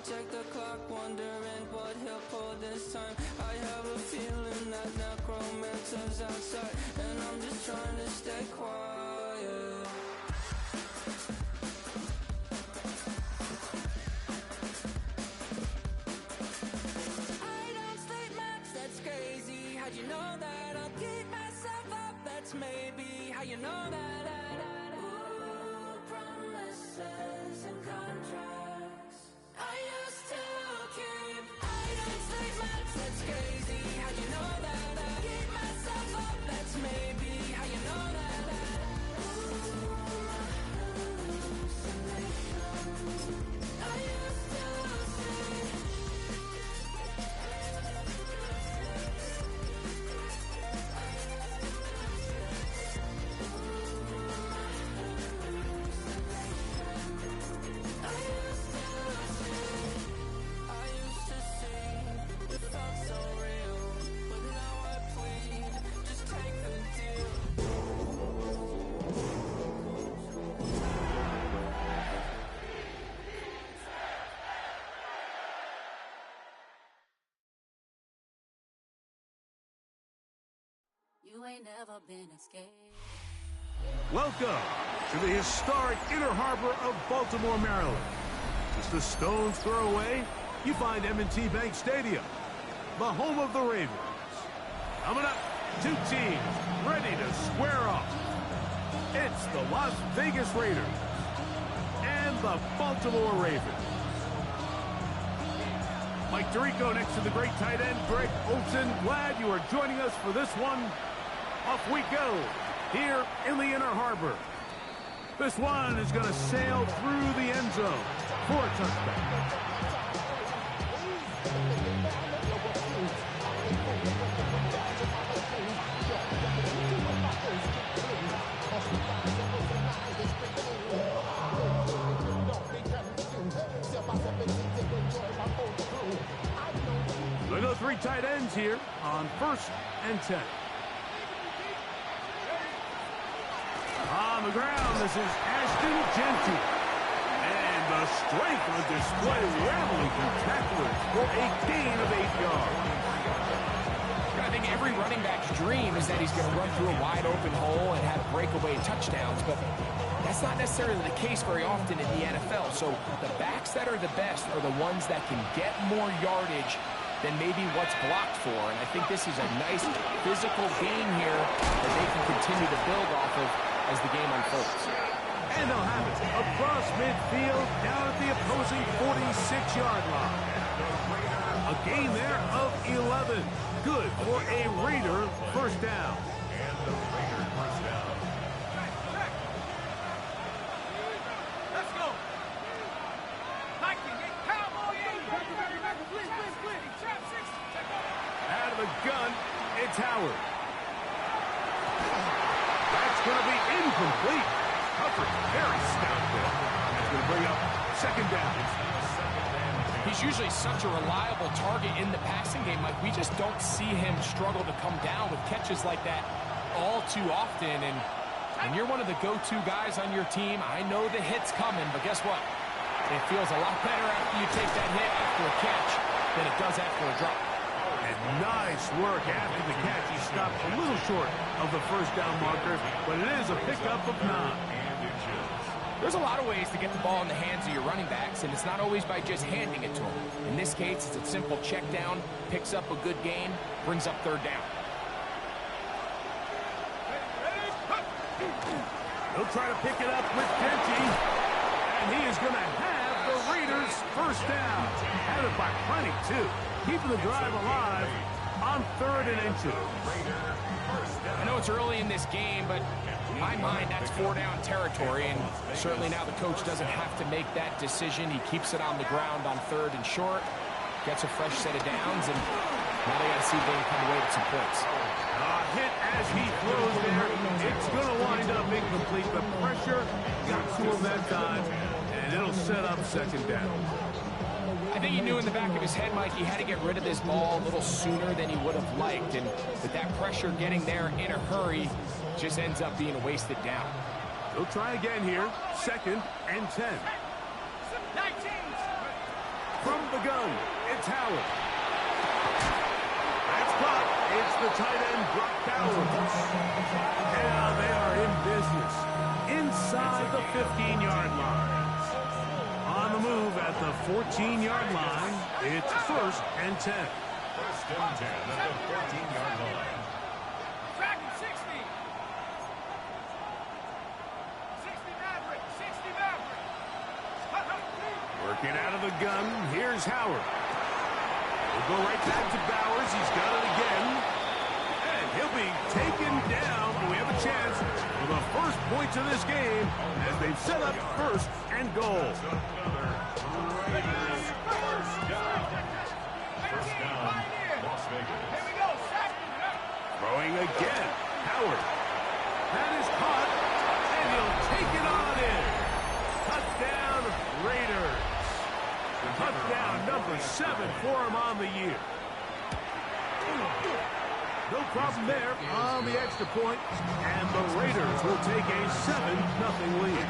check the clock, wondering what he'll pull this time. I have a feeling that necromancer's outside, and I'm just trying to stay quiet. I don't sleep much, that's crazy. How'd you know that? I'll keep myself up, that's maybe how you know that. Ooh, promises and contracts I used to keep. I don't sleep much, that's crazy. How'd you know that? I keep myself up, that's maybe how you know that. Ooh, hallucinations I used to see. I used to see, it felt so real, but now I plead, just take the deal. You ain't never been escaped. Welcome to the historic Inner Harbor of Baltimore, Maryland. Just a stone's throw away, you find M&T Bank Stadium, the home of the Ravens. Coming up, two teams ready to square off. It's the Las Vegas Raiders and the Baltimore Ravens. Mike Tirico next to the great tight end, Greg Olson. Glad you are joining us for this one. Off we go here in the Inner Harbor. This one is going to sail through the end zone for a touchdown. They go three tight ends here on 1st and 10. On the ground, this is Ashton Genty. And the strength on display, rambling through tacklers for a gain of 8 yards. I think every running back's dream is that he's going to run through a wide open hole and have breakaway touchdowns, but that's not necessarily the case very often in the NFL. So the backs that are the best are the ones that can get more yardage than maybe what's blocked for. And I think this is a nice physical game here that they can continue to build off of as the game unfolds. And they'll have it across midfield down at the opposing 46-yard line. A gain there of 11. Good for a Raider first down. And the Raider first down. Let's go. Out of the gun, it's Howard. That's going to be incomplete. Coverage very stout there. That's going to bring up second down. He's usually such a reliable target in the passing game. Like, we just don't see him struggle to come down with catches like that all too often. And when you're one of the go-to guys on your team, I know the hit's coming, but guess what? It feels a lot better after you take that hit after a catch than it does after a drop. And nice work after the catch. He stopped a little short of the first down marker, but it is a pickup of 9. There's a lot of ways to get the ball in the hands of your running backs, and it's not always by just handing it to them. In this case, it's a simple check down, picks up a good gain, brings up third down. He'll try to pick it up with Genty, and he is going to have the Raiders first down. Had it by plenty, too. Keeping the drive alive on 3rd and inches. I know it's early in this game, but in my mind, that's 4-down territory, and certainly now the coach doesn't have to make that decision. He keeps it on the ground on 3rd and short, gets a fresh set of downs, and now they got to see if they can come away with some points. Hit as he throws there. It's going to wind up incomplete. The pressure got to him that time, and it'll set up second down. I think he knew in the back of his head, Mike, he had to get rid of this ball a little sooner than he would have liked. And with that pressure getting there in a hurry, just ends up being a wasted down. He'll try again here. 2nd and 10. From the gun, it's Howard. That's caught. It's the tight end, Brock Bowers. Now they are in business inside the 15-yard line. On the move at the 14-yard line, it's 1st and 10. 1st and 10 at the 14-yard line. Track 60. 60 Maverick. 60 Maverick. Working out of the gun, here's Howard. He'll go right back to Bowers. He's got it again. And he'll be taken down. We have a chance for the first points of this game as they've set up 1st and goal. First down, Las Vegas. Here we go. Throwing again. Howard. That is caught. And he'll take it on in. Touchdown, Raiders. Touchdown number 7 for him on the year. No problem there on the extra point, and the Raiders will take a 7-0 lead.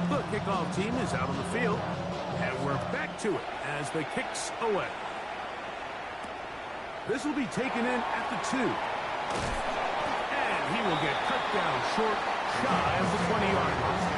The kickoff team is out on the field, and we're back to it as the kick's away. This will be taken in at the 2. And he will get cut down short, shy of the 20-yard line.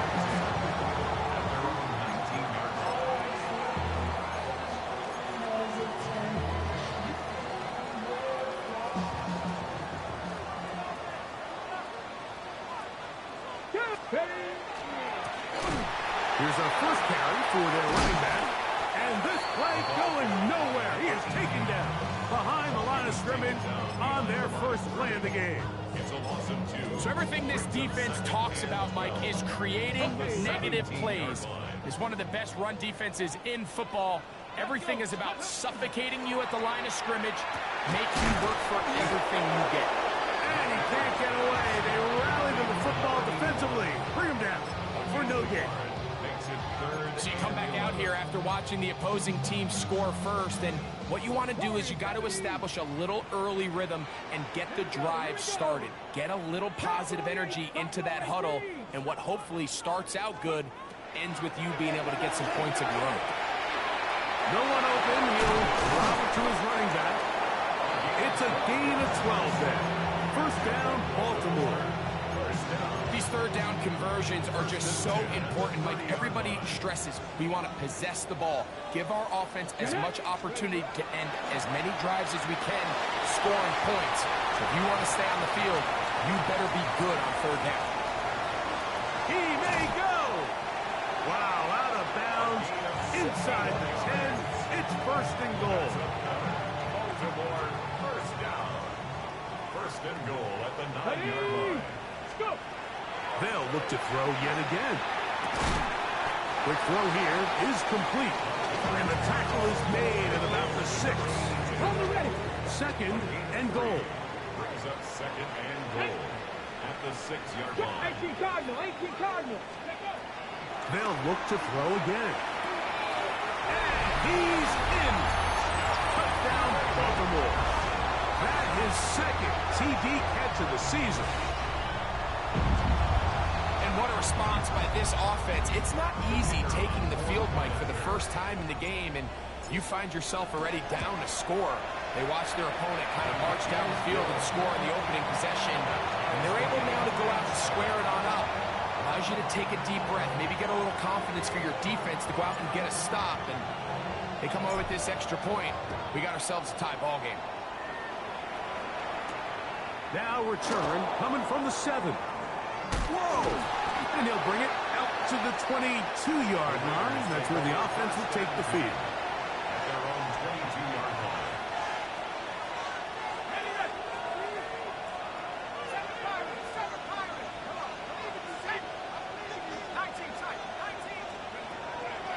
Here's our first carry for their running back. And this play going nowhere. He is taken down behind the line of scrimmage on their first play of the game. It's a loss of 2. So everything this defense talks about, Mike, is creating negative plays. It's one of the best run defenses in football. Everything is about suffocating you at the line of scrimmage, make you work for everything you get. And he can't get away. They rally to the football defensively. Bring him down for no gain. So you come back out here after watching the opposing team score first, and what you want to do is you got to establish a little early rhythm and get the drive started. Get a little positive energy into that huddle, and what hopefully starts out good ends with you being able to get some points of your own. No one open. He'll drop it to his running back. It's a gain of 12 then. First down, Baltimore. These third down conversions are just so important. Like everybody stresses, we want to possess the ball, give our offense as much opportunity to end as many drives as we can, scoring points. So if you want to stay on the field, you better be good on third down. He may go. Wow, out of bounds, inside the 10. It's 1st and goal. Baltimore, first down. 1st and goal at the 9-yard line. Let's go. They'll look to throw yet again. Quick throw here is complete. And the tackle is made at about the 6. Ready. 2nd and goal. Brings up 2nd and goal at the 6-yard line. 18 Cardinal. 18 Cardinal. They'll look to throw again. And he's in. Touchdown, Baltimore. That is 2nd TD catch of the season. And what a response by this offense. It's not easy taking the field, Mike, for the first time in the game, and you find yourself already down to score. They watch their opponent kind of march down the field and score in the opening possession, and they're able now to go out and square it on up. Allows you to take a deep breath, maybe get a little confidence for your defense to go out and get a stop, and they come away with this extra point. We got ourselves a tie ball game. Now return coming from the 7. Whoa! And he'll bring it out to the 22-yard line. That's where the offense will take the field. At their own 22-yard line.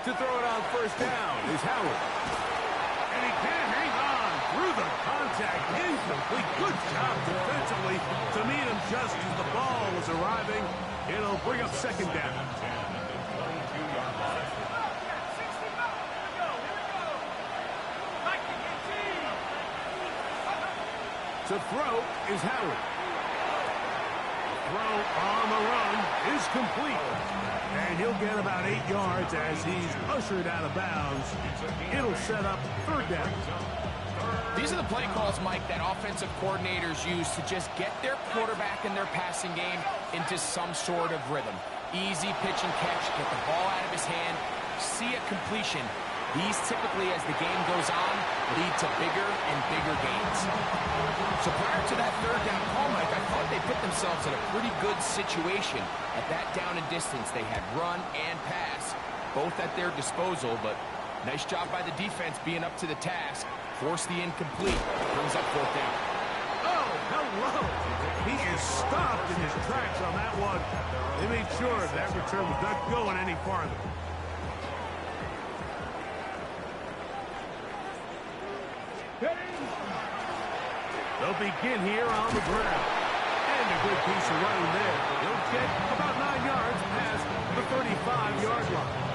To throw it on first down is Howard. And he can't hang on through the contact. Incomplete. Good job defensively to meet him just as the ball was arriving. It'll bring up 2nd down. To throw is Howard. throw on the run is complete. And he'll get about 8 yards as he's ushered out of bounds. It'll set up third down. These are the play calls, Mike, that offensive coordinators use to just get their quarterback and their passing game into some sort of rhythm. Easy pitch and catch, get the ball out of his hand, see a completion. These typically, as the game goes on, lead to bigger and bigger gains. So prior to that third down call, Mike, I thought they put themselves in a pretty good situation. At that down and distance, they had run and pass, both at their disposal, but nice job by the defense being up to the task. Force the incomplete, brings up fourth down. Oh, hello. He is stopped in his tracks on that one. They made sure that return was not going any farther. They'll begin here on the ground. And a good piece of running there. He'll get about 9 yards past the 35-yard line.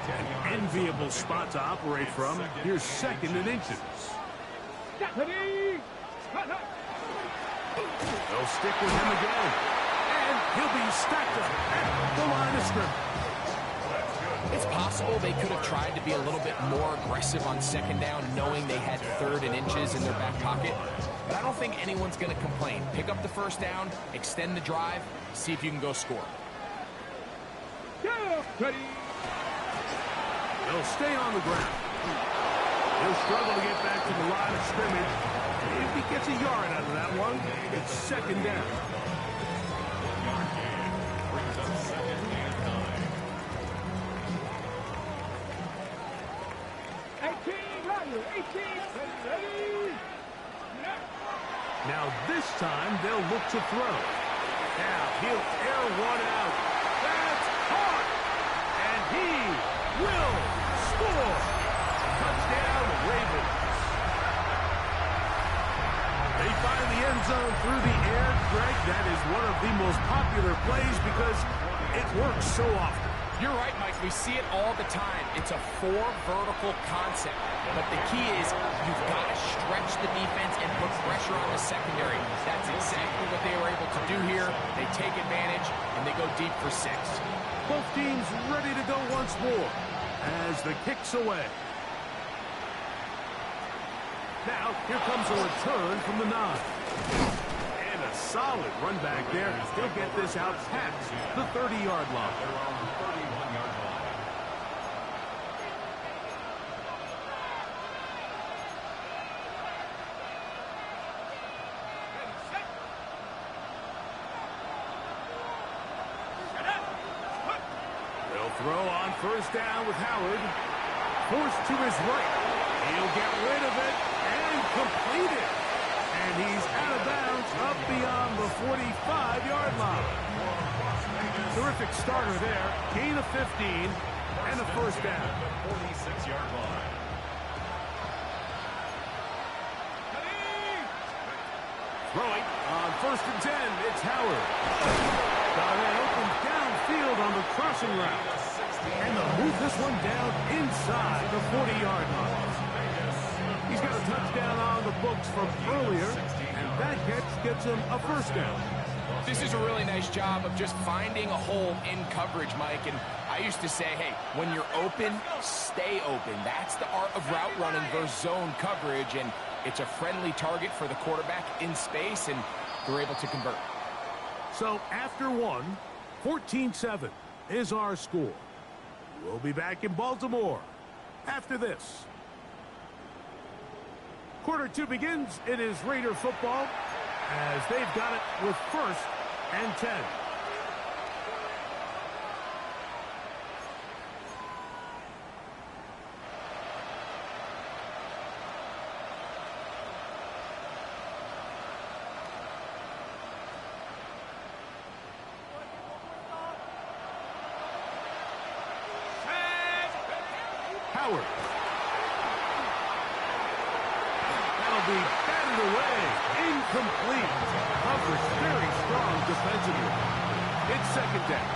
An enviable spot to operate from. Here's second and inches. They'll stick with him again. And he'll be stacked up at the line of scrimmage. It's possible they could have tried to be a little bit more aggressive on second down, knowing they had third and inches in their back pocket. But I don't think anyone's going to complain. Pick up the first down, extend the drive, see if you can go score. Ready. They'll stay on the ground. He'll struggle to get back to the line of scrimmage. If he gets a yard out of that one, it's second down. Now this time they'll look to throw. Now he'll air one out. That's caught. And he will score. Touchdown, Ravens. They find the end zone through the air. Greg, that is one of the most popular plays because it works so often. You're right, Mike. We see it all the time. It's a four-vertical concept. But the key is you've got to stretch the defense and put pressure on the secondary. That's exactly what they were able to do here. They take advantage, and they go deep for 6. Both teams ready to go once more as the kick's away. Now, here comes a return from the 9. And a solid run back there. He'll get this out past the 30-yard line. Throw on first down with Howard. Forced to his right. He'll get rid of it and complete it. And he's out of bounds up beyond the 45-yard line. Terrific starter there. Gain of 15 and a first down. 46-yard line. Throwing on first and 10. It's Howard. Got it open downfield on the crossing route. And they'll move this one down inside the 40-yard line. He's got a touchdown on the books from earlier, and that catch gets him a first down. This is a really nice job of just finding a hole in coverage, Mike. And I used to say, hey, when you're open, stay open. That's the art of route running versus zone coverage, and it's a friendly target for the quarterback in space, and they're able to convert. So after one, 14-7 is our score. We'll be back in Baltimore after this. Quarter 2 begins. It is Raider football as they've got it with first and 10. Howard. That'll be batted away. Incomplete. Coverage very strong defensively. It's second down.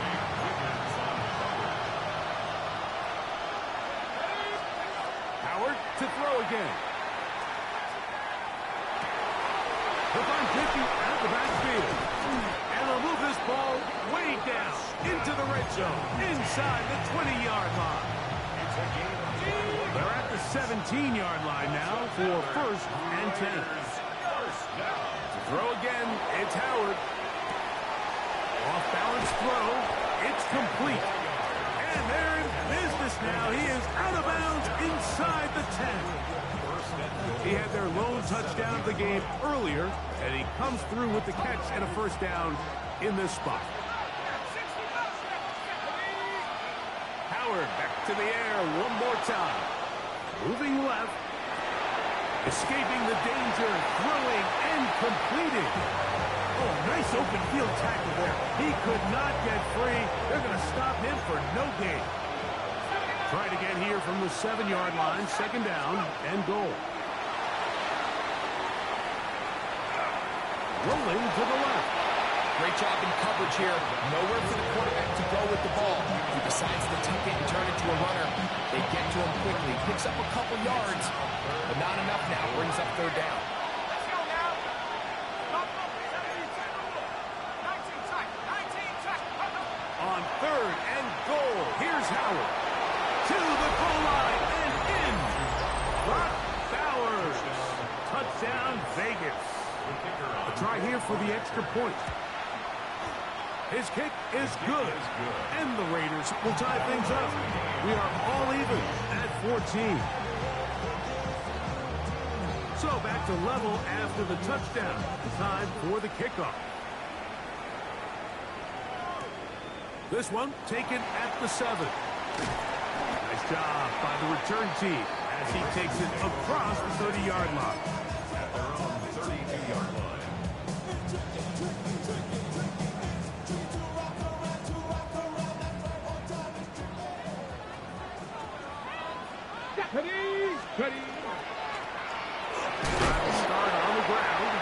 Howard to throw again. He'll find Dickey at the backfield. And they'll ball way down into the red zone, inside the 20-yard line. They're at the 17-yard line now for 1st and 10. To throw again, it's Howard. Off-balance throw, it's complete. And they're in business now. He is out of bounds inside the 10. He had their lone touchdown of the game earlier, and he comes through with the catch and a 1st down in this spot. Howard back to the air one more time. Moving left. Escaping the danger, throwing and completing. Oh, nice open field tackle there. He could not get free. They're going to stop him for no gain. Try it again here from the 7-yard line. 2nd down and goal. Rolling to the left. Great job in coverage here. Nowhere for the quarterback to go with the ball. He decides to tuck it and turn it to a runner. They get to him quickly. Picks up a couple yards, but not enough now. Brings up 3rd down. Let's go now. 19 tackle. On 3rd and goal. Here's Howard. To the goal line and in. Brock Bowers. Touchdown, Vegas. A try here for the extra point. His kick is good. And the Raiders will tie things up. We are all even at 14. So back to level after the touchdown. Time for the kickoff. This one taken at the 7. Nice job by the return team as he takes it across the 30-yard line. At their own 32-yard line. Ready. Trying to start on the ground.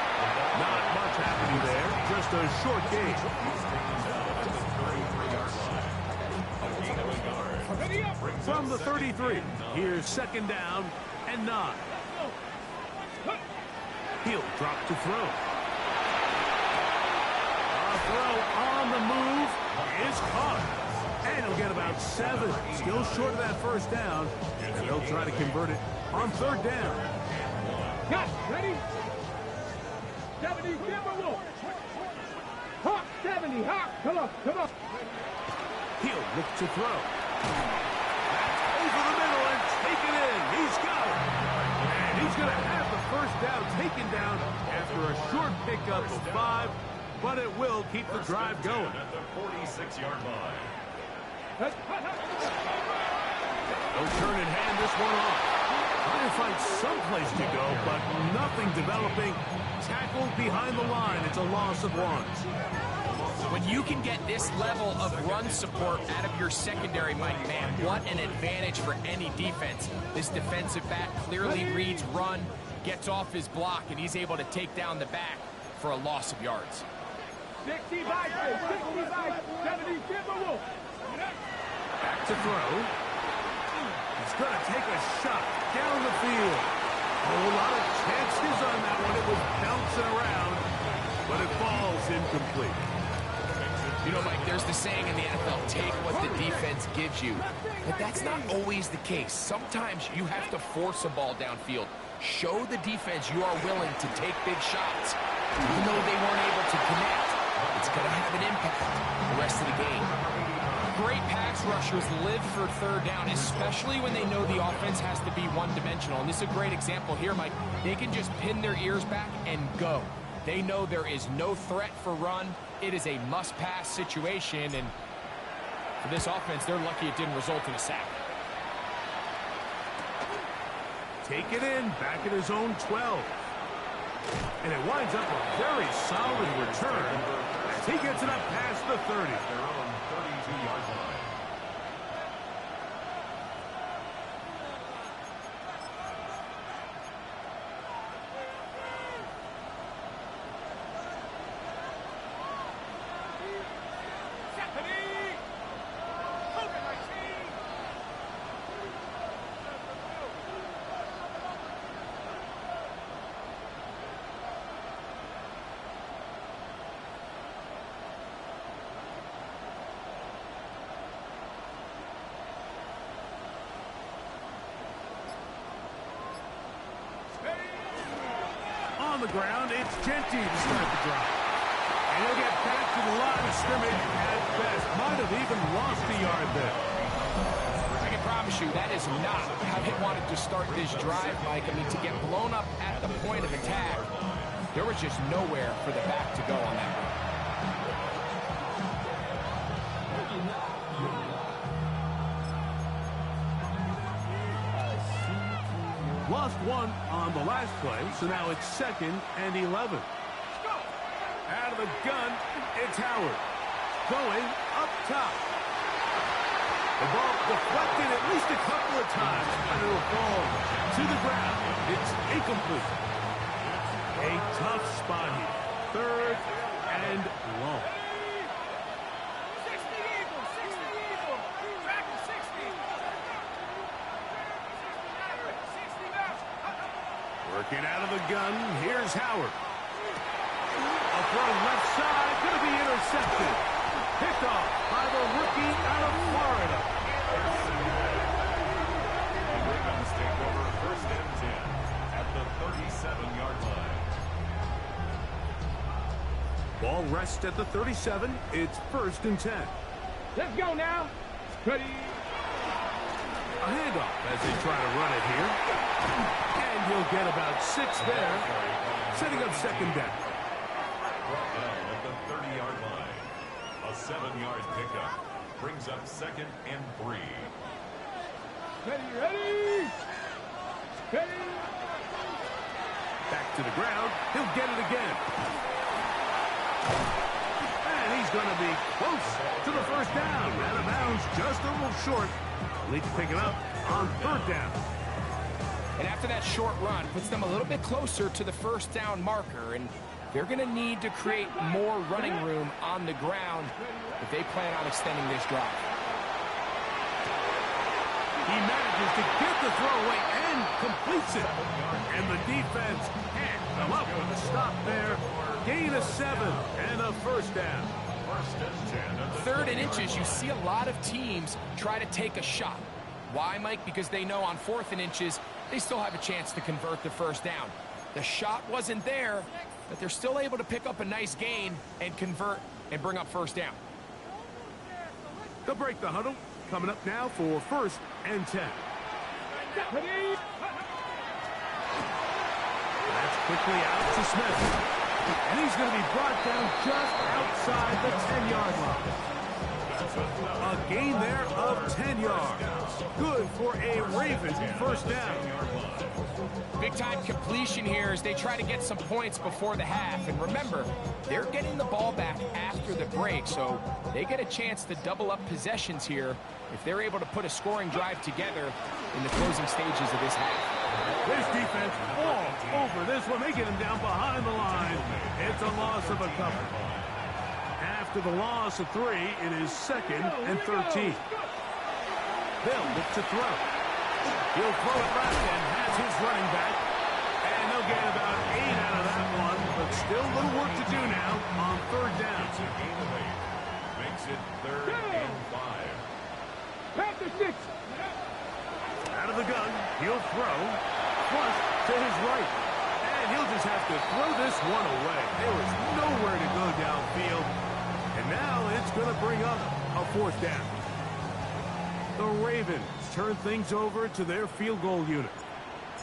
Not much happening there. Just a short gain. Ready up. From the 33, here's 2nd down and 9. He'll drop to throw. A throw on the move is caught. And he'll get about 7. Still short of that 1st down. And they'll try to convert it on 3rd down. Got ready. 70, Timberwolf. Hawk, 70, Hawk. Come on. He'll look to throw. Over the middle and taken in. He's got it. And he's going to have the 1st down taken down after a short pickup of 5. But it will keep the drive going. At the 46-yard line. They'll turn and hand this one off. Trying to find some place to go, but nothing developing. Tackled behind the line. It's a loss of 1. When you can get this level of run support out of your secondary, Mike, man, what an advantage for any defense. This defensive back clearly reads run, gets off his block, and he's able to take down the back for a loss of yards. 60 by 70, Timberwolf. Back to throw. He's going to take a shot down the field. A whole lot of chances on that one. It was bouncing around, but it falls incomplete. You know, Mike, there's the saying in the NFL, take what the defense gives you. But that's not always the case. Sometimes you have to force a ball downfield. Show the defense you are willing to take big shots. Even though they weren't able to connect, it's going to have an impact the rest of the game. Great pass rushers live for 3rd down, especially when they know the offense has to be one-dimensional. And this is a great example here, Mike. They can just pin their ears back and go. They know there is no threat for run. It is a must-pass situation, and for this offense, they're lucky it didn't result in a sack. Take it in, back at his own 12. And it winds up a very solid return as he gets it up past the 30. Their own 32-yard line. On the ground, it's Genty to start the drive. And he'll get back to the line of scrimmage at best. Might have even lost a yard there. I can promise you that is not how they wanted to start this drive, Mike. I mean, to get blown up at the point of attack, there was just nowhere for the back to go on that one. Lost one on the last play, so now it's 2nd and 11. Out of the gun, it's Howard. Going up top. The ball deflected at least a couple of times, and it'll fall to the ground. It's incomplete. A tough spot here. 3rd and long. 60 Eagle, 60 Eagle. Track to 60. 60 back. Working out of the gun, here's Howard. A throw left side, going to be intercepted. Picked off by the rookie out of Florida. The Ravens take over 1st and 10 at the 37-yard line. Ball rests at the 37. It's 1st and 10. Let's go now. Ready. A handoff as they try to run it here. And he'll get about 6 there, setting up 2nd down. Brought down at the 30-yard line. A 7-yard pickup brings up 2nd and 3. Ready, ready. Ready. Back to the ground. He'll get it again. And he's going to be close to the 1st down. Out of bounds, just a little short. Need to pick it up on 3rd down. And after that short run, puts them a little bit closer to the 1st down marker, and they're going to need to create more running room on the ground if they plan on extending this drive. He manages to get the throw away and completes it. And the defense can't come up with a stop there. Gain of 7 and a 1st down. 1st and 10 at the 3rd and 20-yard inches, you see a lot of teams try to take a shot. Why, Mike? Because they know on 4th and inches, they still have a chance to convert the 1st down. The shot wasn't there, but they're still able to pick up a nice gain and convert and bring up 1st down. They'll break the huddle. Coming up now for 1st and 10. Ready. That's quickly out to Smith. And he's going to be brought down just outside the 10-yard line. A gain there of 10 yards. Good for a Ravens 1st down. Big-time completion here as they try to get some points before the half. And remember, they're getting the ball back after the break, so they get a chance to double up possessions here if they're able to put a scoring drive together in the closing stages of this half. This defense all over this one. They get him down behind the line. It's a loss of a couple. After the loss of 3, it is 2nd and 13. They'll look to throw. He'll throw it left and has his running back. And they'll get about 8 out of that one, but still a little work to do now on 3rd down. It's a gain of 8. Makes it 3rd and 5. Panther 6. Out of the gun, he'll throw. Flush to his right. And he'll just have to throw this one away. There was nowhere to go downfield. And now it's going to bring up a 4th down. The Ravens turn things over to their field goal unit.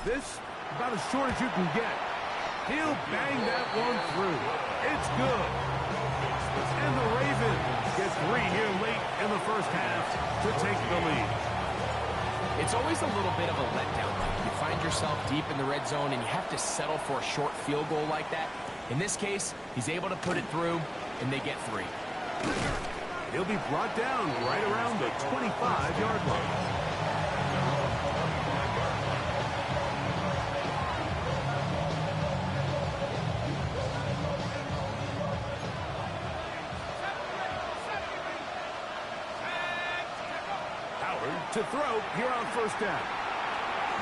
This, about as short as you can get. He'll bang that one through. It's good. And the Ravens get 3 here late in the 1st half to take the lead. It's always a little bit of a letdown. You find yourself deep in the red zone and you have to settle for a short field goal like that. In this case, he's able to put it through, and they get 3. He'll be brought down right around the 25-yard line. Howard to throw here on 1st down.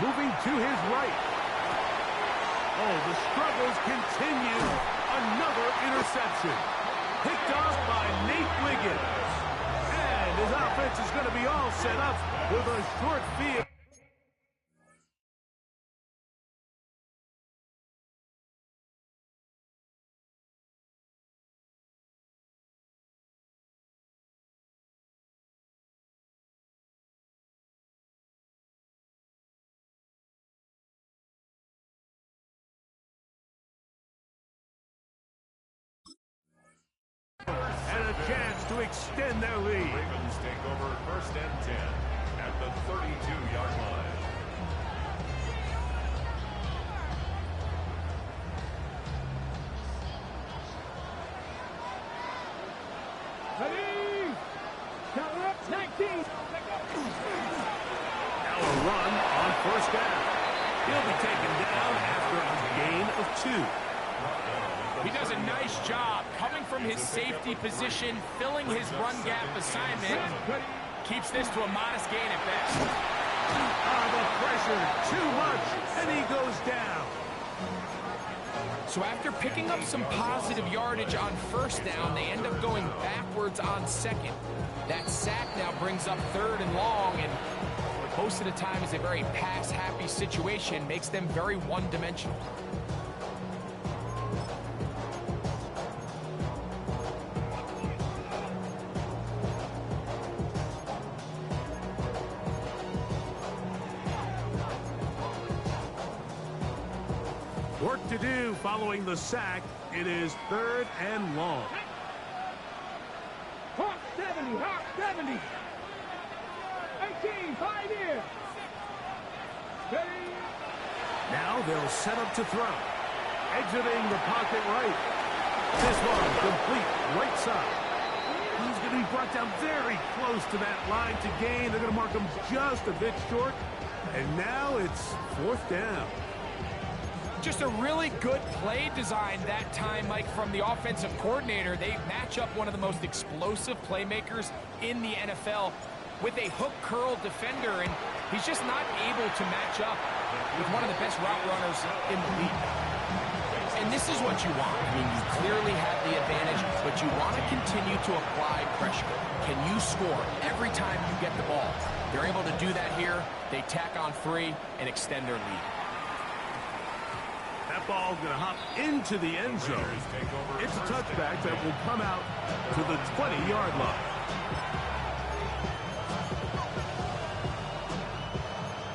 Moving to his right. Oh, the struggles continue. Another interception. Picked off by Nate Wiggins. And his offense is going to be all set up with a short field. extend their lead. Ravens take over 1st and 10 at the 32-yard line. Ready? Counter up, 19. Now a run on 1st down. He'll be taken down after a gain of 2. He does a nice job coming from his safety position, filling his run gap assignment. Keeps this to a modest gain at best. The pressure, too much, and he goes down. So after picking up some positive yardage on 1st down, they end up going backwards on 2nd. That sack now brings up 3rd and long, and most of the time is a very pass-happy situation, makes them very one-dimensional. Work to do following the sack. It is 3rd and long. Hawk 70, Hawk 70. 18, 5 here. Ready? Now they'll set up to throw. Exiting the pocket right. This one complete right side. He's going to be brought down very close to that line to gain. They're going to mark him just a bit short. And now it's 4th down. Just a really good play design that time, Mike, from the offensive coordinator. They match up one of the most explosive playmakers in the NFL with a hook curl defender, and he's just not able to match up with one of the best route runners in the league. And this is what you want. I mean, you clearly have the advantage, but you want to continue to apply pressure. Can you score every time you get the ball? They're able to do that here. They tack on 3 and extend their lead. That ball going to hop into the end zone. It's a touchback that will come out to the 20-yard line.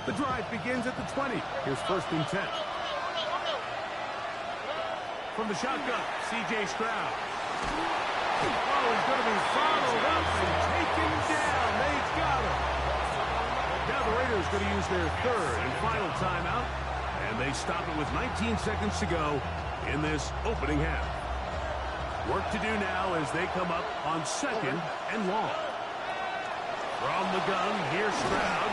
The drive begins at the 20. Here's 1st and 10. From the shotgun, C.J. Stroud. Oh, he's going to be followed up and taken down. They've got him. Now the Raiders going to use their 3rd and final timeout. And they stop it with 19 seconds to go in this opening half. Work to do now as they come up on 2nd and long. From the gun, here's Stroud.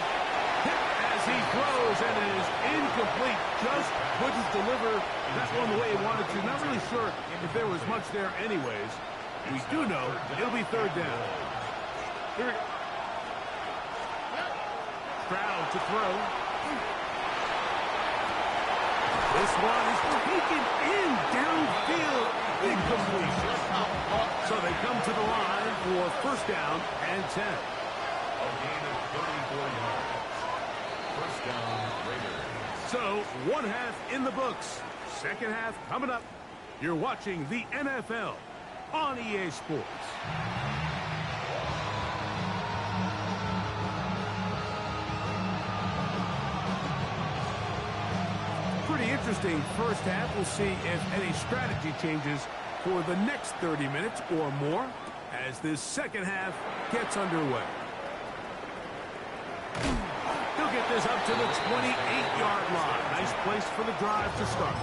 Hit as he throws, and it is incomplete. Just couldn't deliver that one the way he wanted to. Not really sure if there was much there anyways. We do know it'll be 3rd down. Here. Stroud to throw. This one is taken in downfield. Big completion. So they come to the line for 1st down and 10. A gain of 34 yards. 1st down, Raiders. So 1 half in the books. 2nd half coming up. You're watching the NFL on EA Sports. Pretty interesting 1st half. We'll see if any strategy changes for the next 30 minutes or more as this 2nd half gets underway. He'll get this up to the 28-yard line. Nice place for the drive to start.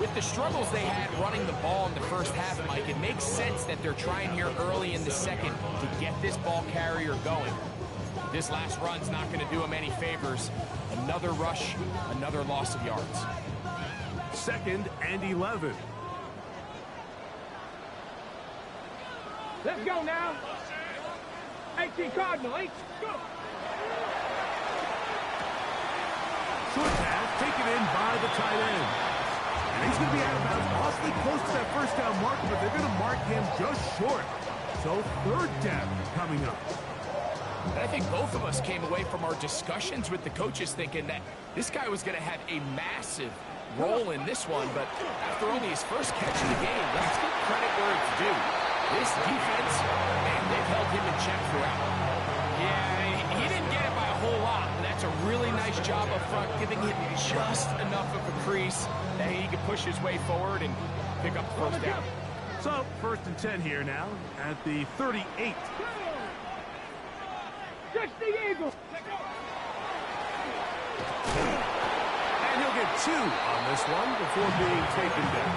With the struggles they had running the ball in the 1st half, Mike, it makes sense that they're trying here early in the 2nd to get this ball carrier going. This last run's not going to do him any favors. Another rush, another loss of yards. 2nd and 11. Let's go now. 18 Cardinal, 8, go. Short pass taken in by the tight end. And he's going to be out of bounds awfully close to that 1st down marker, but they're going to mark him just short. So 3rd down coming up. And I think both of us came away from our discussions with the coaches thinking that this guy was going to have a massive role in this one, but after only his first catch of the game, let's give credit where it's due. This defense, man, they've held him in check throughout. Yeah, he didn't get it by a whole lot, and that's a really nice job up front, giving him just enough of a crease that he could push his way forward and pick up the first down. So, 1st and 10 here now at the 38. Just the Eagle. And he'll get 2 on this one before being taken down.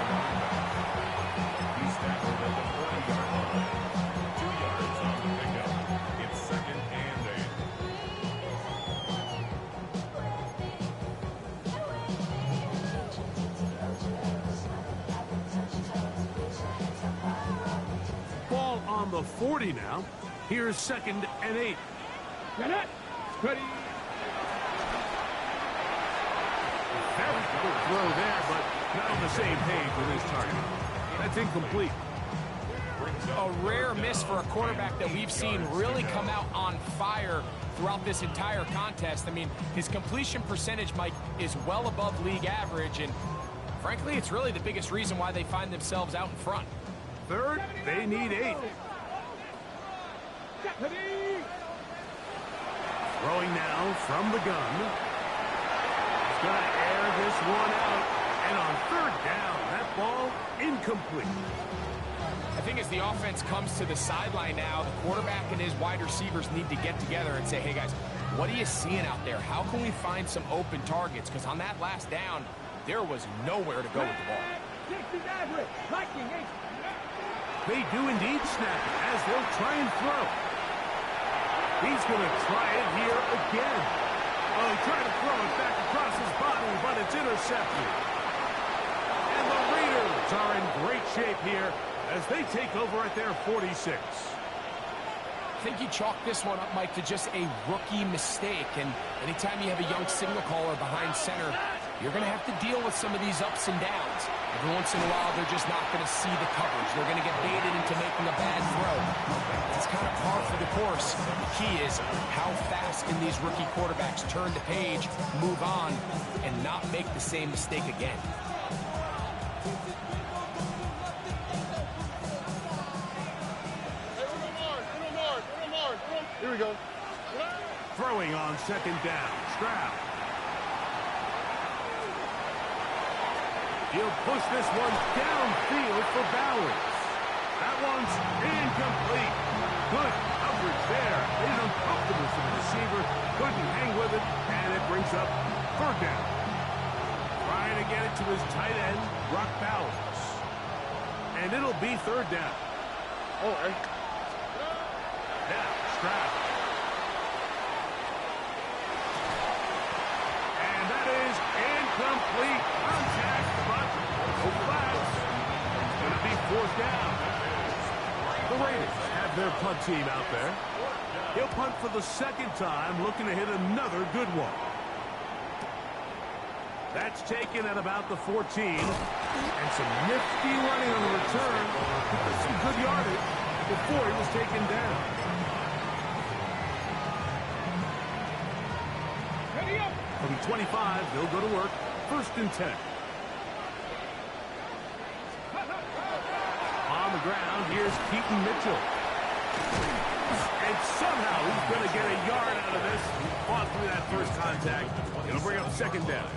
He's tackled at the 40-yard line. 2 yards on the pickup. It's 2nd and 8. Ball on the 40 now. Here's 2nd and 8. Get it. Ready. Very good throw there, but not on the same page with his target. That's incomplete. A rare miss for a quarterback that we've seen really come out on fire throughout this entire contest. I mean, his completion percentage, Mike, is well above league average, and frankly, it's really the biggest reason why they find themselves out in front. 3rd, they need 8. Throwing now from the gun. He's going to air this one out. And on 3rd down, that ball incomplete. I think as the offense comes to the sideline now, the quarterback and his wide receivers need to get together and say, hey, guys, what are you seeing out there? How can we find some open targets? Because on that last down, there was nowhere to go with the ball. They do indeed snap it as they'll try and throw. He's going to try it here again. Oh, he tried to throw it back across his body, but it's intercepted. And the Raiders are in great shape here as they take over at their 46. I think you chalk this one up, Mike, to just a rookie mistake. And anytime you have a young signal caller behind center, you're going to have to deal with some of these ups and downs. Every once in a while, they're just not going to see the coverage. They're going to get baited into making a bad throw. That's kind of par for the course. The key is how fast can these rookie quarterbacks turn the page, move on, and not make the same mistake again. Here we go. Throwing on 2nd down. Stroud. He'll push this one downfield for Bowers. That one's incomplete. Good coverage there. It is uncomfortable for the receiver. Couldn't hang with it, and it brings up 3rd down. Trying to get it to his tight end, Brock Bowers. And it'll be 3rd down. All right. Now, Stroud. And that is incomplete. Contact, but no flags. It's going to be 4th down. The Raiders have their punt team out there. He'll punt for the 2nd time, looking to hit another good one. That's taken at about the 14. And some nifty running on the return. Some good yardage before he was taken down. From 25, they'll go to work. 1st and 10. On the ground, here's Keaton Mitchell. And somehow he's going to get a yard out of this. Fought through that first contact. It'll bring up 2nd down.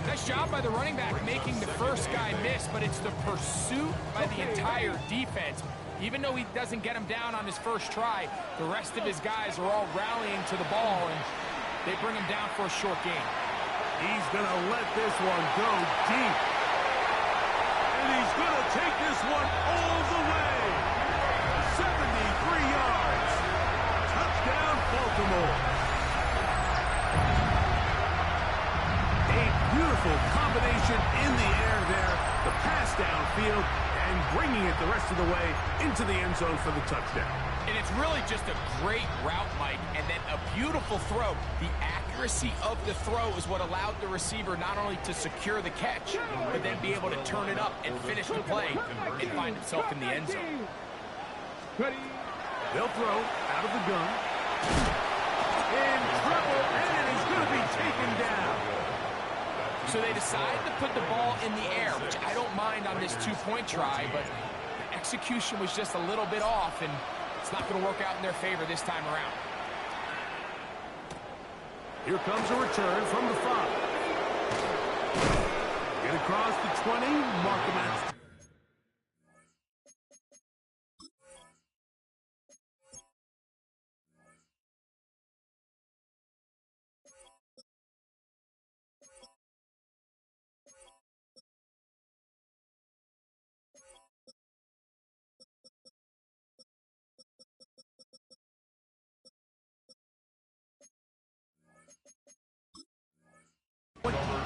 Nice job by the running back making the first guy miss, but it's the pursuit by the entire defense. Even though he doesn't get him down on his first try, the rest of his guys are all rallying to the ball, and they bring him down for a short gain. He's going to let this one go deep. And he's going to take this one all the way. 73 yards. Touchdown, Baltimore. A beautiful combination in the air there. The pass downfield and bringing it the rest of the way into the end zone for the touchdown. And it's really just a great route, Mike, and then a beautiful throw. The accuracy of the throw is what allowed the receiver not only to secure the catch, but then be able to turn it up and finish the play and find himself in the end zone. They'll throw out of the gun. In trouble, and he's going to be taken down. So they decided to put the ball in the air, which I don't mind on this two-point try, but the execution was just a little bit off, and it's not going to work out in their favor this time around. Here comes a return from the 5. Get across the 20, mark him out.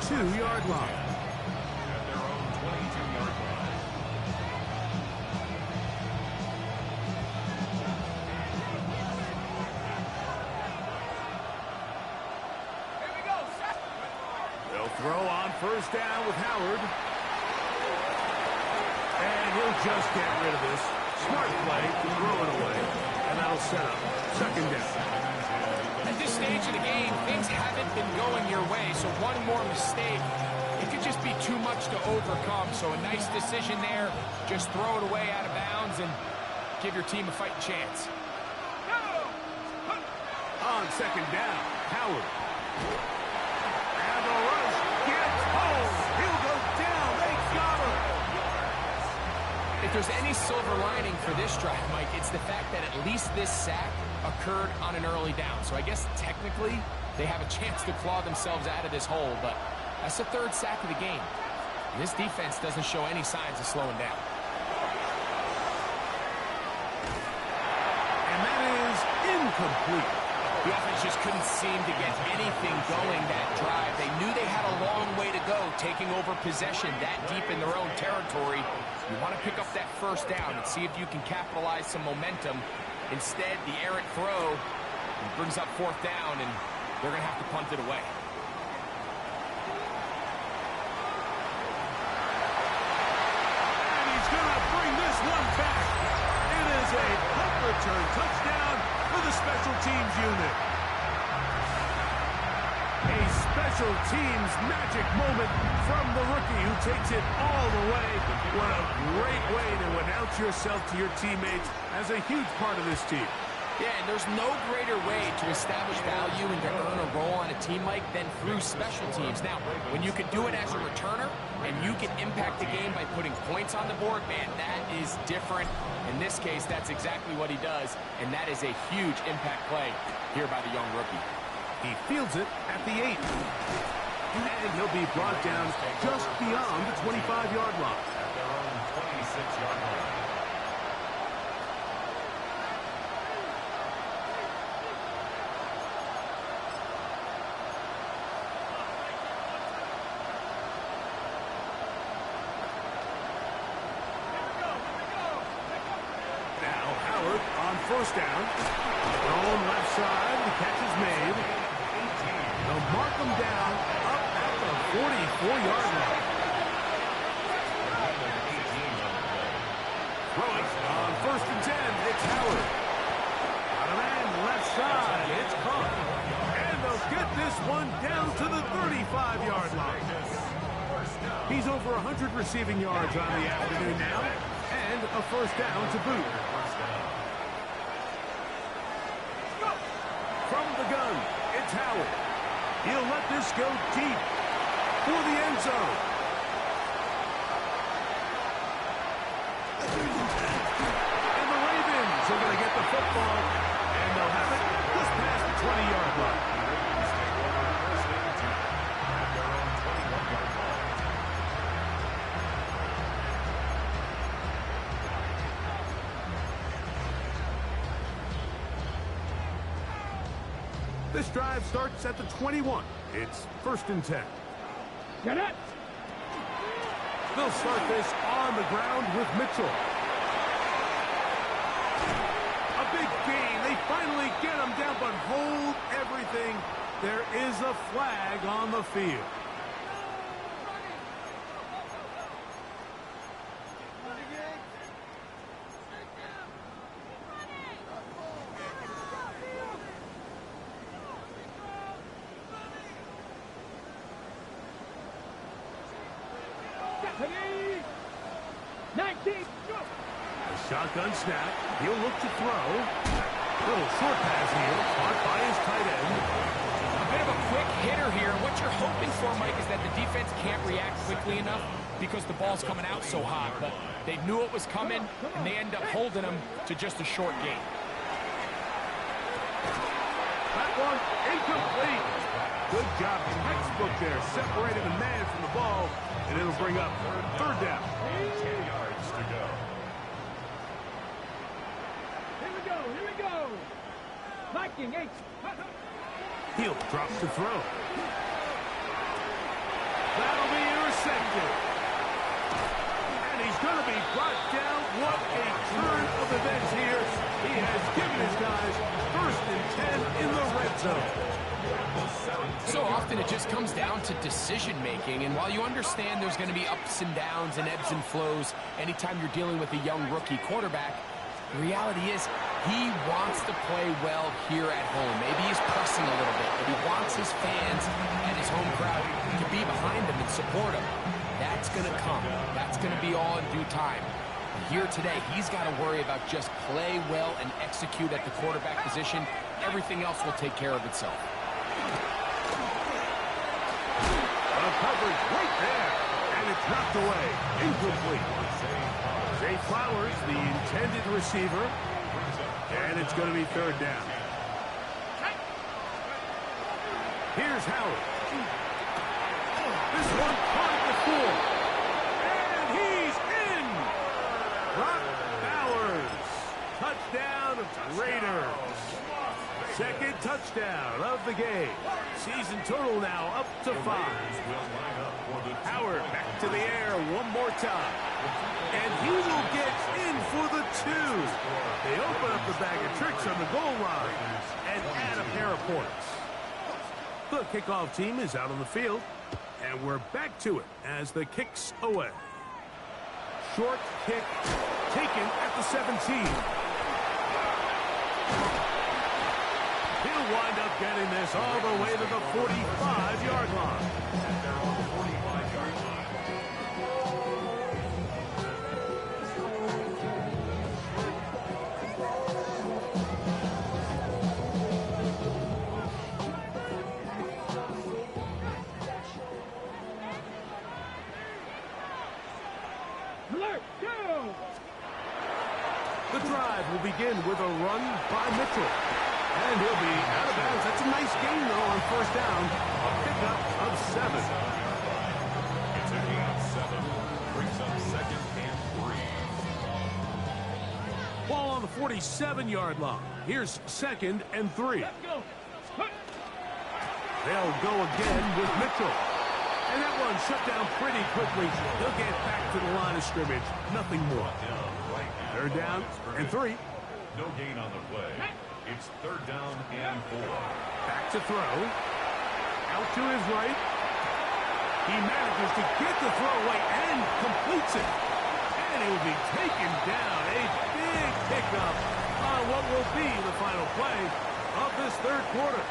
Two-yard line. At their own 22-yard line. Here we go, set. They'll throw on first down with Howard. And he'll just get rid of this. Smart play to throw it away. And that'll set up second down. At this stage of the game, things haven't been going your way, so one more mistake, it could just be too much to overcome. So a nice decision there. Just throw it away out of bounds and give your team a fighting chance. On second down, Howard. And the rush gets home. He'll go down. They got him. If there's any silver lining for this drive, Mike, it's the fact that at least this sack occurred on an early down. So I guess technically they have a chance to claw themselves out of this hole, but that's the third sack of the game. And this defense doesn't show any signs of slowing down. And that is incomplete. The offense just couldn't seem to get anything going that drive. They knew they had a long way to go, taking over possession that deep in their own territory. You want to pick up that first down and see if you can capitalize some momentum. Instead, the errant throw brings up fourth down, and they're going to have to punt it away. And he's going to bring this one back. It is a punt return touchdown for the special teams unit. A special teams magic moment from the rookie who takes it all the way. What a great way to announce yourself to your teammates as a huge part of this team. Yeah, and there's no greater way to establish value and to earn a role on a team like than through special teams. Now, when you can do it as a returner and you can impact the game by putting points on the board, man, that is different. In this case, that's exactly what he does, and that is a huge impact play here by the young rookie. He fields it at the 8. And he'll be brought down just beyond the 25-yard line. At their own 26-yard line. Now Howard on first down. Thrown left side. The catch is made. They'll mark him down up at the 44-yard line. Throwing on first and 10. It's Howard. Out of end, left side. It's caught. And they'll get this one down to the 35-yard line. He's over 100 receiving yards on the afternoon now. And a first down to boot. From the gun, it's Howard. He'll let this go deep for the end zone. And the Ravens are going to get the football, and they'll have it just past the 20-yard line. This drive starts at the 21. It's first and 10. Get it. They'll start this on the ground with Mitchell. A big gain. They finally get him down, but hold everything. There is a flag on the field. Ready? 19, go! A shotgun snap. He'll look to throw. Little short pass here. Caught by his tight end. A bit of a quick hitter here. What you're hoping for, Mike, is that the defense can't react quickly enough because the ball's coming out so hot. But they knew it was coming, and they end up holding them to just a short gain. That one incomplete. Good job. Textbook there. Separating the man from the ball, and it'll bring up third down. 10 yards to go. Here we go. Viking 8. He'll drop to throw. That'll be intercepted. And he's going to be brought down. What a turn of events here. He has given his guys 1st and 10 in the red zone. So often it just comes down to decision-making, and while you understand there's going to be ups and downs and ebbs and flows anytime you're dealing with a young rookie quarterback, the reality is he wants to play well here at home. Maybe he's pressing a little bit, but he wants his fans and his home crowd to be behind him and support him. That's going to come. That's going to be all in due time. Here today, he's got to worry about just play well and execute at the quarterback position. Everything else will take care of itself. Coverage right there, and it's knocked away. Incomplete. Zay Flowers, the intended receiver, and it's going to be third down. Here's Howard. This one caught at the 4, and he's in. Brock Bowers, touchdown Raiders. Second touchdown of the game. Season total now up to 5. Howard back to the air one more time. And he will get in for the 2. They open up the bag of tricks on the goal line and add a pair of points. The kickoff team is out on the field. And we're back to it as the kick's away. Short kick taken at the 17. He'll wind up getting this all the way to the 45-yard line. Alert, go! The drive will begin with a run by Mitchell. And he'll be out of bounds. That's a nice gain, though, on 1st down. A pickup of 7. It's a gain of 7. Brings up 2nd and 3. Ball on the 47-yard line. Here's 2nd and 3. Let's go. They'll go again with Mitchell. And that one shut down pretty quickly. He'll get back to the line of scrimmage. Nothing more. Third down and 3. No gain on the play. It's 3rd down and 4. Back to throw. Out to his right. He manages to get the throw away and completes it. And he'll be taken down. A big pickup on what will be the final play of this 3rd quarter.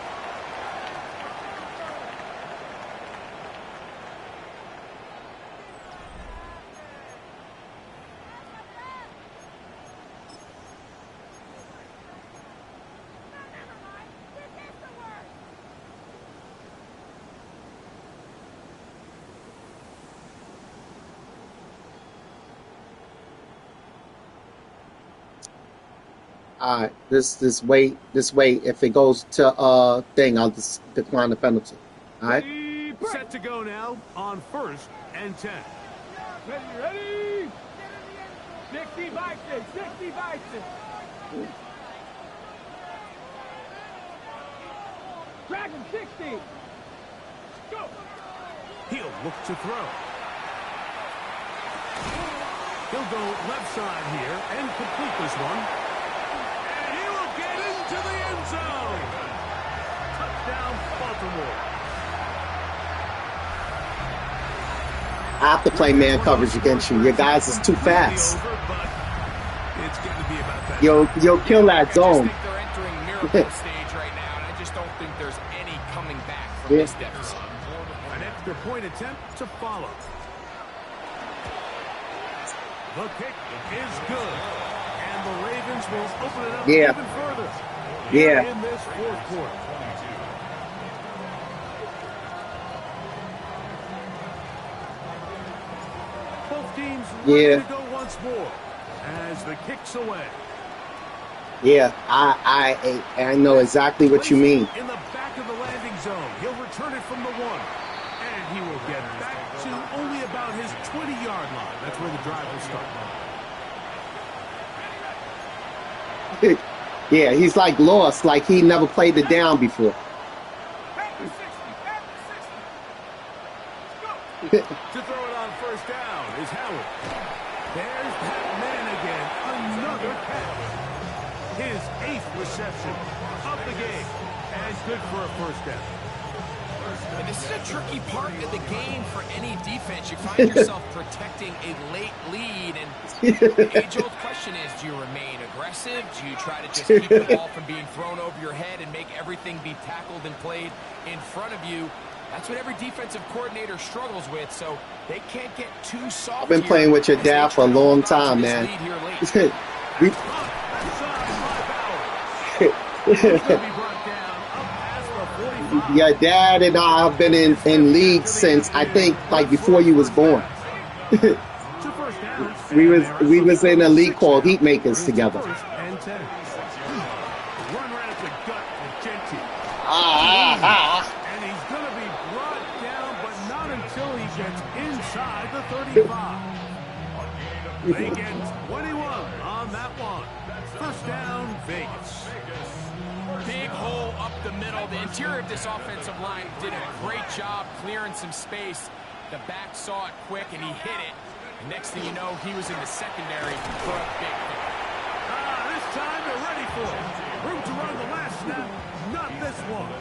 All right, this way. If it goes to thing, I'll just decline the penalty. All right. Set to go now on 1st and 10. Ready? 60 Vikings, 60 Vikings. Dragon 60. Go. He'll look to throw. He'll go left side here and complete this one. And he will get into the end zone. Touchdown, Baltimore. I have to play man coverage against you. Your guys is too fast. It's going to be about that. You'll kill that zone. I just think they're entering miracle stage right now, and I just don't think there's any coming back from this deficit. An extra point attempt to follow. The kick is good. And the Ravens will open it up Yeah. even further. Yeah. In this fourth quarter. Both teams ready to go once more as the kick's away. Yeah, I know exactly what you mean. In the back of the landing zone, he'll return it from the 1. And he will get back to only about his 20-yard line. That's where the drive will start. Yeah, he's like lost, like he never played the down before. To throw it on first down is Howard. There's that man again. Another catch. His 8th reception of the game. And good for a first down. And this is a tricky part of the game for any defense. You find yourself protecting a late lead, and the age-old question is, do you remain aggressive? Do you try to just keep the ball from being thrown over your head and make everything be tackled and played in front of you? That's what every defensive coordinator struggles with, so they can't get too soft. I've been playing with your dad for a long time, man. Your dad and I have been in league since, I think, like before you was born. we was in a league called Heat Makers together. Run right at the gut of Genty. And he's going to be brought down, but not until he gets inside the 35. They get 21 on that one. First down, Vegas. Big hole up the middle. The interior of this offensive line did a great job clearing some space. The back saw it quick, and he hit it. And next thing you know, he was in the secondary for a big hit. This time they're ready for it. Room to run the last snap. Not this one.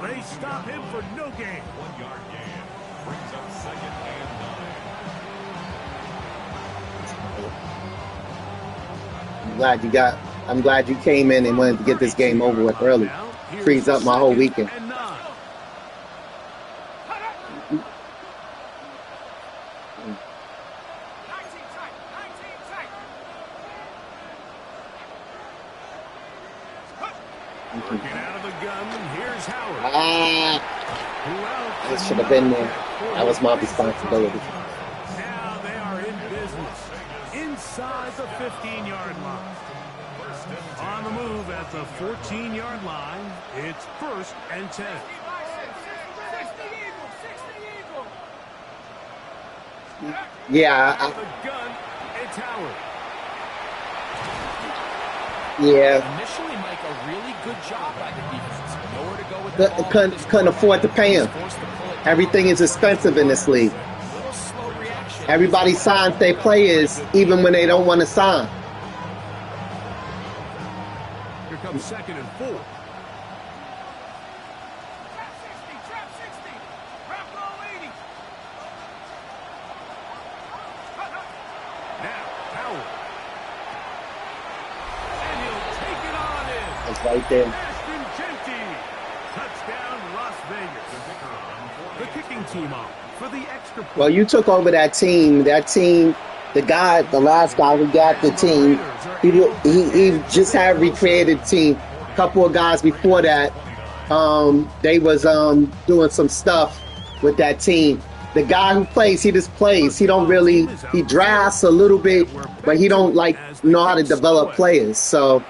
They stop him for no gain. 1-yard gain. Brings up second and 9. I'm glad you came in and wanted to get this game over with early. Frees up my whole weekend. Working out of the gun, here's Howard. This should have been there. That was my responsibility. Now they are in business. Inside the 15-yard line. On the move at the 14-yard line, it's 1st and 10. Yeah. The gun, it's Howard. Yeah. Initially, Mike, a really good job by the defense. Nowhere to go with the ball. Couldn't afford to pay him. Everything is expensive in this league. Everybody signs their players even when they don't want to sign. Here comes 2nd and 4. Now, Howard. And he'll take it on in. It's right there. Touchdown, Las Vegas. The kicking team on for the extra point. Well, you took over that team. That team, the last guy who got the team, he just had recreated the team. A couple of guys before that, they was doing some stuff with that team. The guy who plays, he just plays. He drafts a little bit, but he don't know how to develop players. So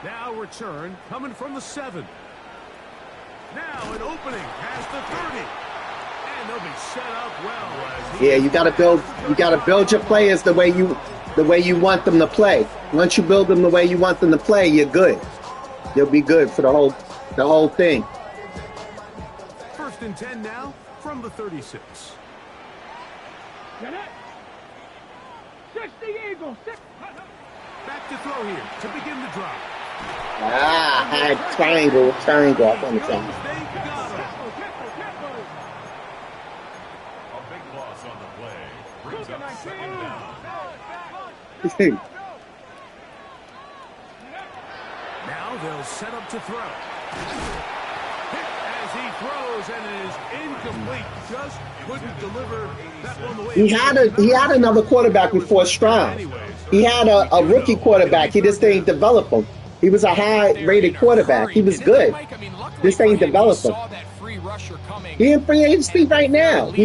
now return coming from the 7. Now an opening past the 30. And they'll be set up well. yeah, you gotta build your players the way you want them to play. Once you build them the way you want them to play, you're good. You'll be good for the whole thing. 1st and 10 now from the 36. Get it? 60 Eagles. Back to throw here to begin the drive. Triangle. I want to say. A big loss on the play. Brings up 2nd down. Now they'll set up to throw. Hit as he throws. throws, and it is incomplete. Just couldn't deliver that one the way He had another quarterback before Stroud. He had a rookie quarterback. He just didn't develop him. He was a high-rated quarterback. He was good. This ain't develop him. He in free agency right now. He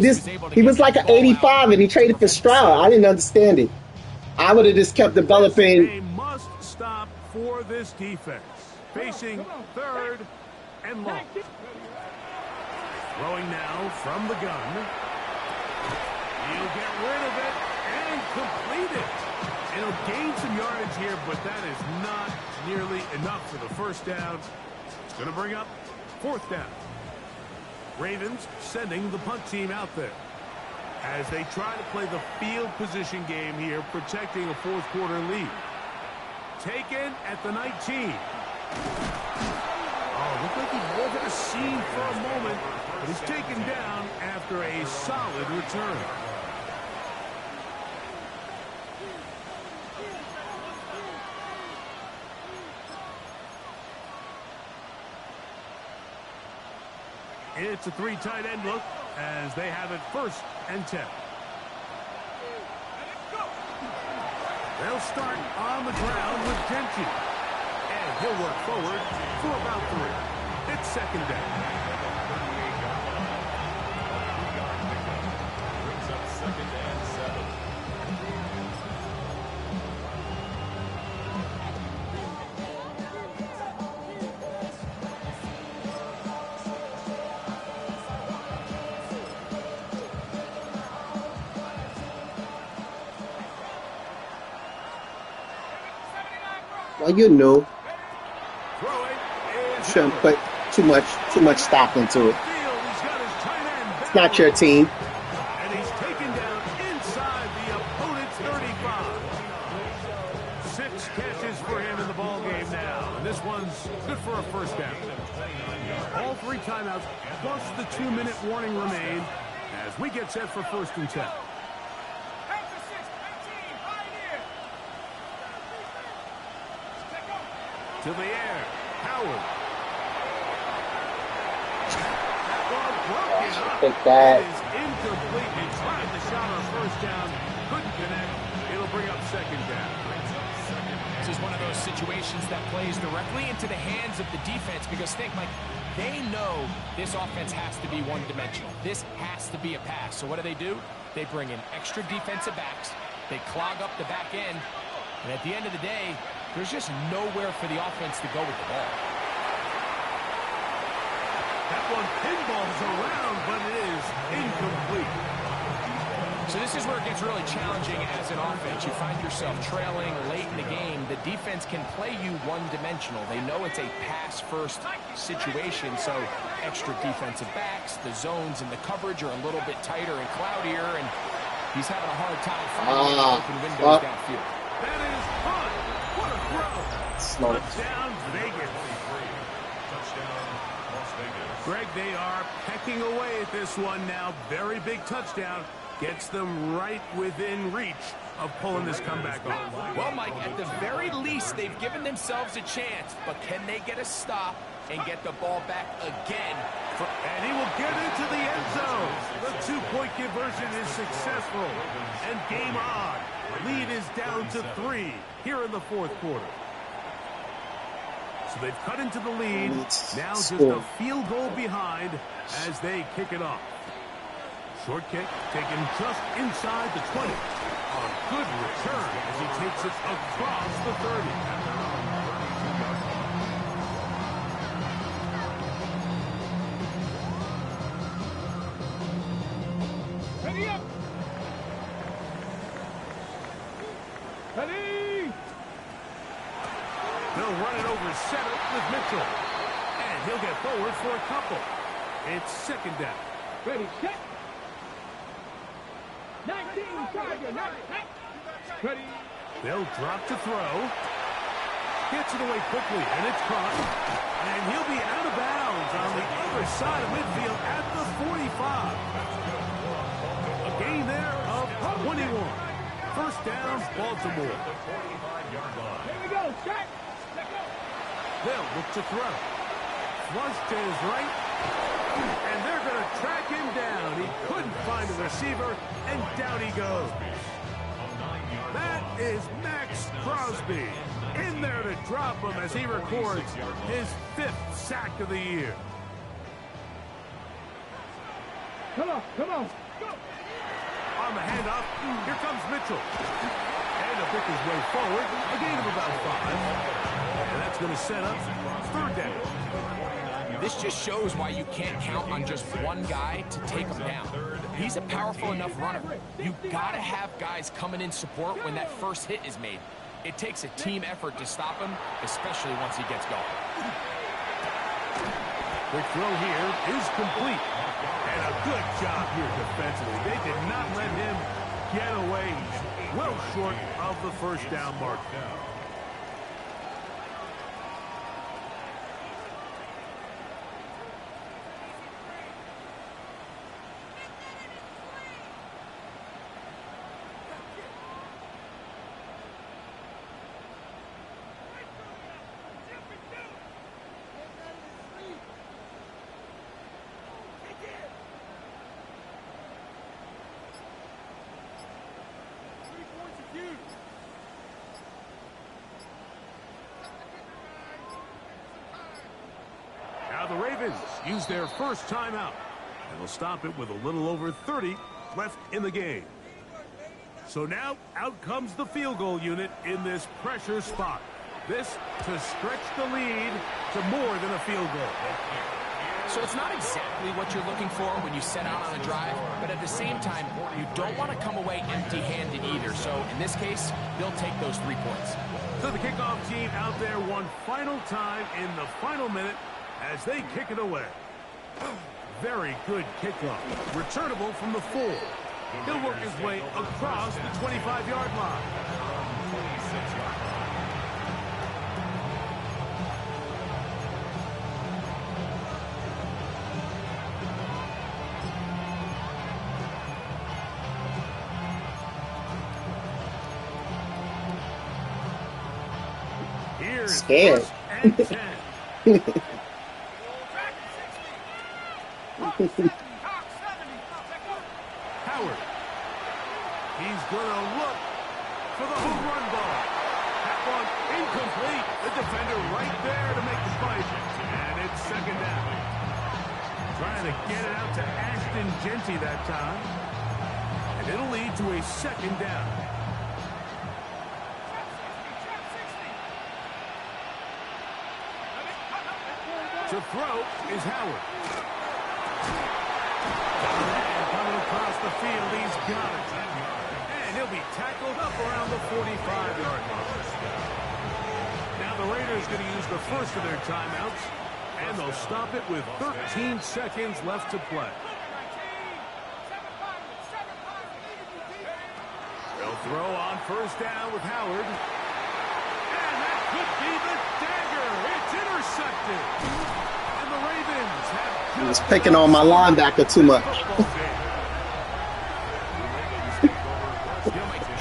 was like an 85 and he traded for Stroud. I didn't understand it. I would have just kept developing. A must stop for this defense. Facing third and long. Throwing now from the gun. He'll get rid of it and complete it. And he'll gain some yardage here, but that is not nearly enough for the first down. It's going to bring up fourth down. Ravens sending the punt team out there as they try to play the field position game here, protecting a fourth quarter lead. Taken at the 19. Oh, looked like he wasn't seen for a moment, but he's taken down after a solid return. It's a three tight end look as they have it 1st and 10. They'll start on the ground with Genty. And he'll work forward for about 3. It's 2nd down. Brings up 2nd and 7. Well, you know, shouldn't put too much stock into it. It's not your team. And he's taken down inside the opponent's 35. 6 catches for him in the ball game now. And this one's good for a first down. All 3 timeouts plus the 2-minute warning remain as we get set for 1st and 10. To the air, Howard. Take that. It is incomplete. He tried the shot on 1st down, couldn't connect. It'll bring up 2nd down. This is one of those situations that plays directly into the hands of the defense because think, Mike, they know this offense has to be one-dimensional. This has to be a pass. So what do? They bring in extra defensive backs. They clog up the back end. And at the end of the day, there's just nowhere for the offense to go with the ball. That one pinballs around, but it is incomplete. So this is where it gets really challenging as an offense. You find yourself trailing late in the game. The defense can play you one-dimensional. They know it's a pass-first situation, so extra defensive backs, the zones and the coverage are a little bit tighter and cloudier, and he's having a hard time finding open windows downfield. That is fun. What a throw. Touchdown, Vegas. Touchdown, Las Vegas. Greg, they are pecking away at this one now. Very big touchdown. Gets them right within reach of pulling this comeback off. Well, Mike, at the very least, they've given themselves a chance, but can they get a stop and get the ball back again? And he will get into the end zone. The 2-point conversion is successful. And game on. Lead is down to 3 here in the 4th quarter. So they've cut into the lead. Now just a field goal behind as they kick it off. Short kick taken just inside the 20. A good return as he takes it across the 30. Ready up. Ready. They'll run it over center with Mitchell. And he'll get forward for a couple. It's 2nd down. Ready, set. 19, Charger, ready. They'll drop to throw. Gets it away quickly, and it's caught. And he'll be out of bounds on the other side of midfield at the 45. A gain there of 21. 1st down, Baltimore. Here we go, set. Let go. They'll look to throw. Flush to his right. And receiver, and down he goes. That is Max Crosby in there to drop him as he records his 5th sack of the year. Come on, come on. Go. On the handoff, here comes Mitchell. And to pick his way forward, a gain of about 5. And that's going to set up 3rd down. This just shows why you can't count on just one guy to take him down. He's a powerful enough runner. You've got to have guys coming in support when that first hit is made. It takes a team effort to stop him, especially once he gets going. Quick throw here is complete. And a good job here defensively. They did not let him get away. He's well short of the first down mark. Now the Ravens use their first timeout, and they'll stop it with a little over 30 left in the game. So now out comes the field goal unit in this pressure spot. This to stretch the lead to more than a field goal. So it's not exactly what you're looking for when you set out on a drive, but at the same time, you don't want to come away empty-handed either. So in this case, they'll take those 3 points. So the kickoff team out there one final time in the final minute as they kick it away. Very good kickoff. Returnable from the 4. He'll work his way across the 25-yard line. Here's Scared. 1st and 10. Howard. He's going to look for the home run ball. That one incomplete. The defender right there to make the fight. And it's 2nd down. Trying to get it out to Ashton Genty that time. And it'll lead to a 2nd down. To throw is Howard. Coming across the field, he's got it. And he'll be tackled up around the 45-yard line. Now the Raiders going to use the first of their timeouts, and they'll stop it with 13 seconds left to play. They'll throw on 1st down with Howard. And that could be the dagger. It's intercepted. And the Ravens have He was picking on my linebacker too much.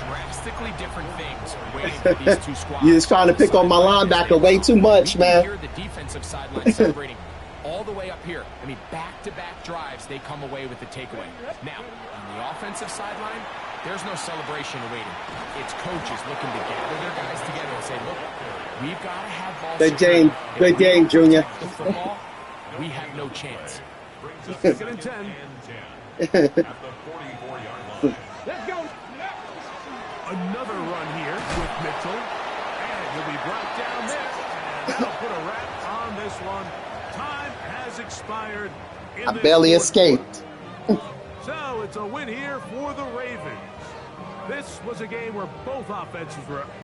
Drastically different things waiting for these two squads. You was trying to pick on my linebacker way too much, man. Hear the defensive sideline celebrating all the way up here. I mean, back-to-back drives, they come away with the takeaway. Now, on the offensive sideline, there's no celebration awaiting. It's coaches looking to gather their guys together and say, look, we've got to have ball security. Good game, Junior. The football, we have no chance. 2nd and 10. At the 44-yard line. Let's go. Another run here with Mitchell. And he'll be brought down there. And that'll put a wrap on this one. Time has expired. I barely escaped. So it's a win here for the Ravens. This was a game where both offenses were